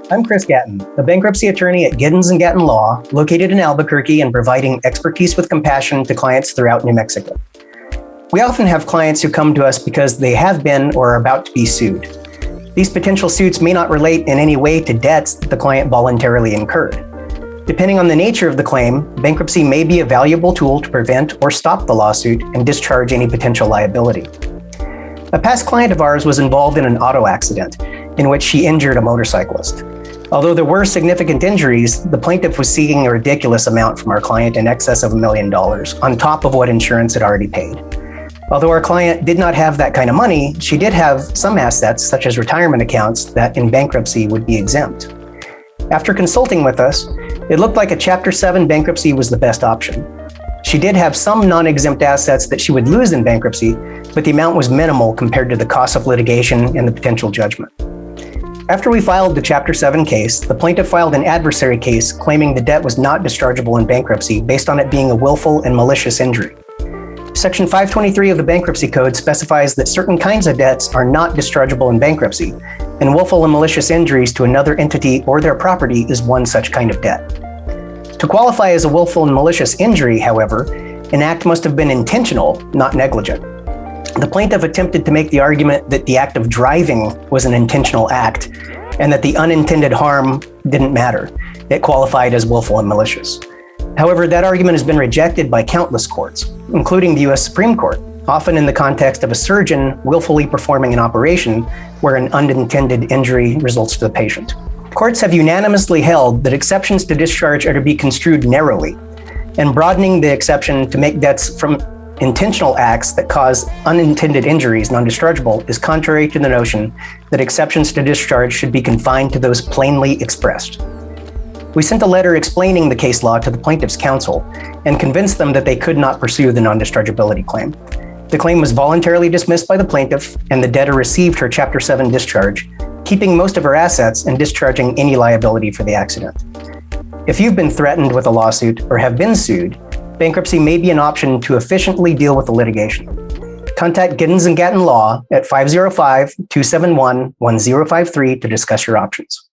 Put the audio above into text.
I'm Chris Gatton, a bankruptcy attorney at Giddens Gatton Law, located in Albuquerque and providing expertise with compassion to clients throughout New Mexico. We often have clients who come to us because they have been or are about to be sued. These potential suits may not relate in any way to debts that the client voluntarily incurred. Depending on the nature of the claim, bankruptcy may be a valuable tool to prevent or stop the lawsuit and discharge any potential liability. A past client of ours was involved in an auto accident in which she injured a motorcyclist. Although there were significant injuries, the plaintiff was seeking a ridiculous amount from our client in excess of $1 million, on top of what insurance had already paid. Although our client did not have that kind of money, she did have some assets, such as retirement accounts, that in bankruptcy would be exempt. After consulting with us, it looked like a Chapter 7 bankruptcy was the best option. She did have some non-exempt assets that she would lose in bankruptcy, but the amount was minimal compared to the cost of litigation and the potential judgment. After we filed the Chapter 7 case, the plaintiff filed an adversary case claiming the debt was not dischargeable in bankruptcy based on it being a willful and malicious injury. Section 523 of the Bankruptcy Code specifies that certain kinds of debts are not dischargeable in bankruptcy, and willful and malicious injuries to another entity or their property is one such kind of debt. To qualify as a willful and malicious injury, however, an act must have been intentional, not negligent. The plaintiff attempted to make the argument that the act of driving was an intentional act and that the unintended harm didn't matter. It qualified as willful and malicious. However, that argument has been rejected by countless courts, including the U.S. Supreme Court, often in the context of a surgeon willfully performing an operation where an unintended injury results to the patient. Courts have unanimously held that exceptions to discharge are to be construed narrowly, and broadening the exception to make debts from intentional acts that cause unintended injuries non-dischargeable is contrary to the notion that exceptions to discharge should be confined to those plainly expressed. We sent a letter explaining the case law to the plaintiff's counsel and convinced them that they could not pursue the non-dischargeability claim. The claim was voluntarily dismissed by the plaintiff, and the debtor received her Chapter 7 discharge, keeping most of her assets and discharging any liability for the accident. If you've been threatened with a lawsuit or have been sued, bankruptcy may be an option to efficiently deal with the litigation. Contact Giddens Gatton Law at 505-271-1053 to discuss your options.